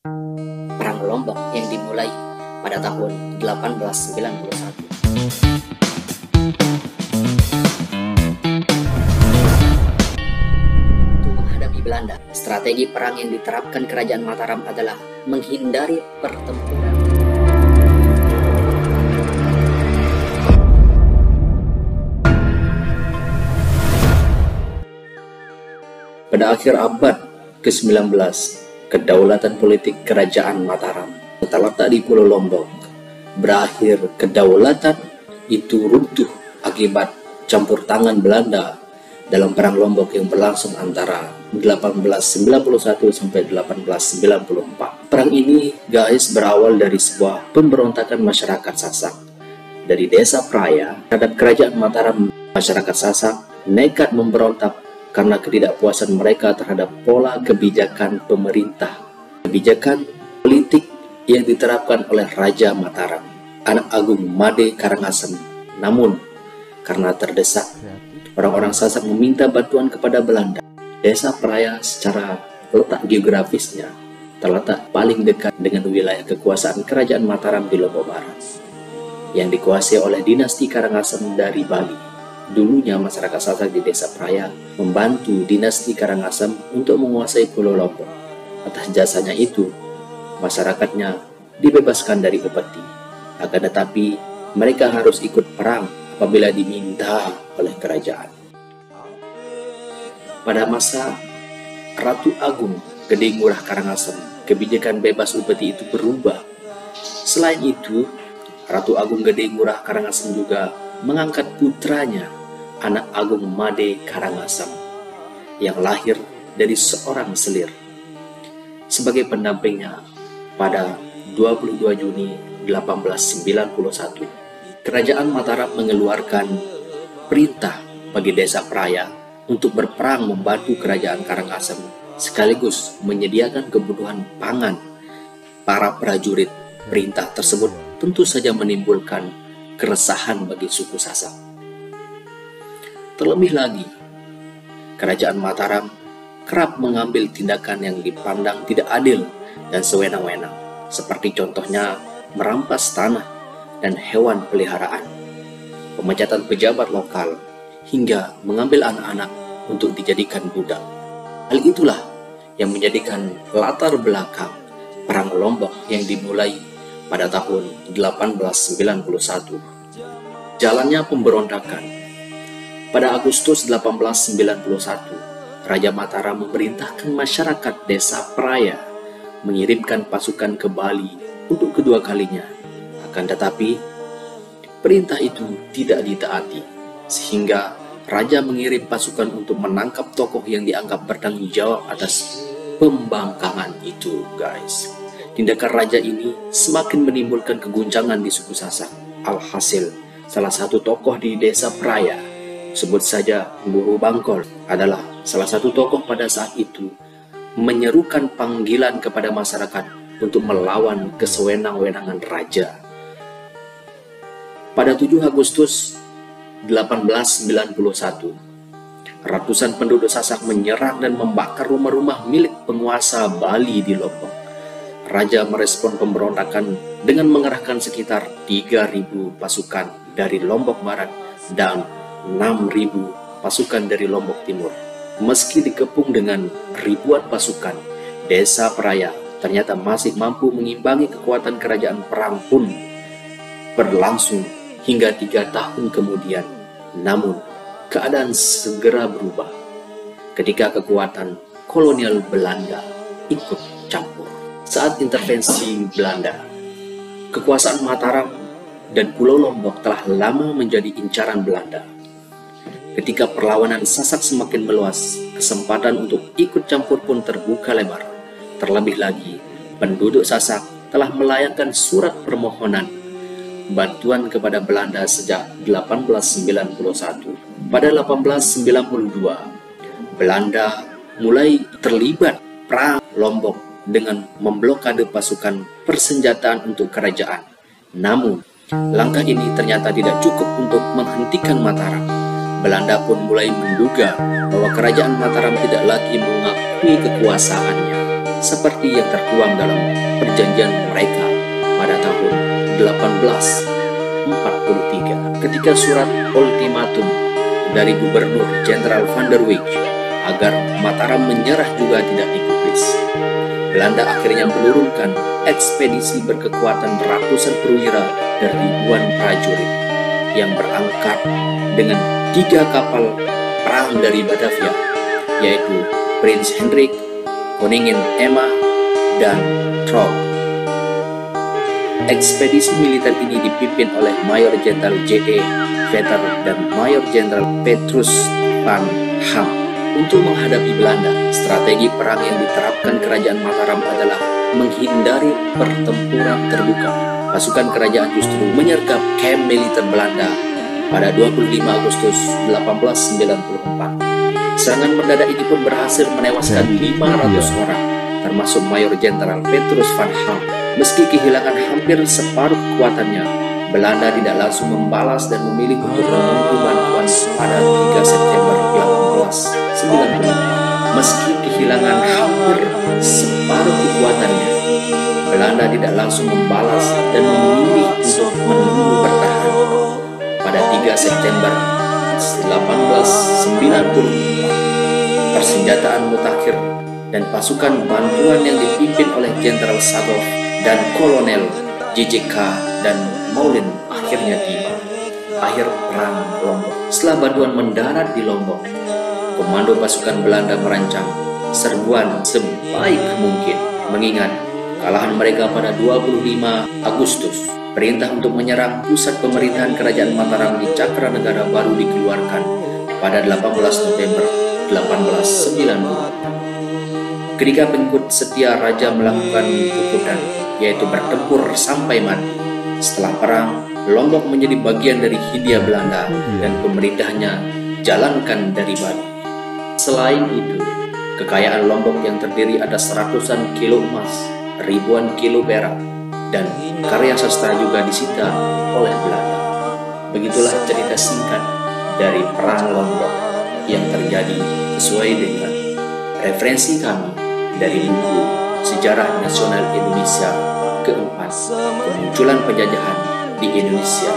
Perang Lombok yang dimulai pada tahun 1891. Untuk menghadapi Belanda, strategi perang yang diterapkan Kerajaan Mataram adalah menghindari pertempuran. Pada akhir abad ke-19, kedaulatan politik Kerajaan Mataram terletak di Pulau Lombok. Berakhir kedaulatan itu runtuh akibat campur tangan Belanda dalam Perang Lombok yang berlangsung antara 1891 sampai 1894. Perang ini, guys, berawal dari sebuah pemberontakan masyarakat Sasak dari Desa Praya terhadap Kerajaan Mataram. Masyarakat Sasak nekat memberontak karena ketidakpuasan mereka terhadap pola kebijakan pemerintah, kebijakan politik yang diterapkan oleh Raja Mataram, Anak Agung Made Karangasem. Namun, karena terdesak, orang-orang Sasak meminta bantuan kepada Belanda. Desa Praya secara letak geografisnya terletak paling dekat dengan wilayah kekuasaan Kerajaan Mataram di Lombok Barat, yang dikuasai oleh dinasti Karangasem dari Bali. Dulunya masyarakat Sasak di Desa Praya membantu dinasti Karangasem untuk menguasai Pulau Lombok. Atas jasanya itu, masyarakatnya dibebaskan dari upeti. Akan tetapi, mereka harus ikut perang apabila diminta oleh kerajaan. Pada masa Ratu Agung Gede Ngurah Karangasem, kebijakan bebas upeti itu berubah. Selain itu, Ratu Agung Gede Ngurah Karangasem juga mengangkat putranya, Anak Agung Made Karangasem, yang lahir dari seorang selir, sebagai pendampingnya. Pada 22 Juni 1891, Kerajaan Mataram mengeluarkan perintah bagi Desa Praya untuk berperang membantu Kerajaan Karangasem, sekaligus menyediakan kebutuhan pangan para prajurit. Perintah tersebut tentu saja menimbulkan keresahan bagi suku Sasak. Terlebih lagi, Kerajaan Mataram kerap mengambil tindakan yang dipandang tidak adil dan sewenang-wenang, seperti contohnya merampas tanah dan hewan peliharaan, pemecatan pejabat lokal, hingga mengambil anak-anak untuk dijadikan budak. Hal itulah yang menjadikan latar belakang Perang Lombok yang dimulai pada tahun 1891. Jalannya pemberontakan. Pada Agustus 1891, Raja Mataram memerintahkan masyarakat Desa Praya mengirimkan pasukan ke Bali untuk kedua kalinya. Akan tetapi, perintah itu tidak ditaati, sehingga Raja mengirim pasukan untuk menangkap tokoh yang dianggap bertanggung jawab atas pembangkangan itu, guys. Tindakan raja ini semakin menimbulkan keguncangan di suku Sasak. Alhasil, salah satu tokoh di Desa Praya, sebut saja Guru Bangkol, adalah salah satu tokoh pada saat itu menyerukan panggilan kepada masyarakat untuk melawan kesewenang-wenangan raja. Pada 7 Agustus 1891, ratusan penduduk Sasak menyerang dan membakar rumah-rumah milik penguasa Bali di Lombok. Raja merespon pemberontakan dengan mengerahkan sekitar 3.000 pasukan dari Lombok Barat dan 6.000 pasukan dari Lombok Timur. Meski dikepung dengan ribuan pasukan, Desa Praya ternyata masih mampu mengimbangi kekuatan kerajaan. Perang pun berlangsung hingga 3 tahun kemudian. Namun, keadaan segera berubah ketika kekuatan kolonial Belanda ikut campur. Saat intervensi Belanda, kekuasaan Mataram dan Pulau Lombok telah lama menjadi incaran Belanda. Ketika perlawanan Sasak semakin meluas, kesempatan untuk ikut campur pun terbuka lebar. Terlebih lagi, penduduk Sasak telah melayangkan surat permohonan bantuan kepada Belanda sejak 1891. Pada 1892, Belanda mulai terlibat Perang Lombok dengan memblokade pasukan persenjataan untuk kerajaan. Namun, langkah ini ternyata tidak cukup untuk menghentikan Mataram. Belanda pun mulai menduga bahwa Kerajaan Mataram tidak lagi mengakui kekuasaannya, seperti yang tertuang dalam perjanjian mereka pada tahun 1843 ketika surat ultimatum dari Gubernur Jenderal Van der Wijk agar Mataram menyerah juga tidak digubris. Belanda akhirnya menurunkan ekspedisi berkekuatan ratusan perwira dan ribuan prajurit yang berangkat dengan 3 kapal perang dari Batavia, yaitu Prince Hendrik, Koningin Emma, dan Tromp. Ekspedisi militer ini dipimpin oleh Mayor Jenderal J.E. Vetter dan Mayor Jenderal Petrus van Ham. Untuk menghadapi Belanda, strategi perang yang diterapkan Kerajaan Mataram adalah menghindari pertempuran terbuka. Pasukan kerajaan justru menyergap kamp militer Belanda pada 25 Agustus 1894. Serangan mendadak ini pun berhasil menewaskan 500 orang, termasuk Mayor Jenderal Petrus van Ham. Meski kehilangan hampir separuh kekuatannya, Belanda tidak langsung membalas dan memilih untuk menunggu bantuan pada 3 September 1894. Meski kehilangan hampir separuh kekuatannya, Belanda tidak langsung membalas dan memilih untuk menunggu bertahan. Pada 3 September 1894, persenjataan mutakhir dan pasukan bantuan yang dipimpin oleh Jenderal Sagov dan Kolonel JJK dan Moulin akhirnya tiba. Akhir perang Lombok. Setelah bantuan mendarat di Lombok, komando pasukan Belanda merancang serbuan sebaik mungkin. Mengingat kalahan mereka pada 25 Agustus, perintah untuk menyerang pusat pemerintahan Kerajaan Mataram di Cakranegara baru dikeluarkan pada 18 November 1894. Ketika pengikut setia raja melakukan hukuman, yaitu bertempur sampai mati. Setelah perang, Lombok menjadi bagian dari Hindia Belanda dan pemerintahnya jalankan dari Bali. Selain itu, kekayaan Lombok yang terdiri atas ratusan kilo emas, ribuan kilo perak, dan karya sastra juga disita oleh Belanda. Begitulah cerita singkat dari Perang Lombok yang terjadi sesuai dengan referensi kami dari buku Sejarah Nasional Indonesia keempat, Kemunculan Penjajahan di Indonesia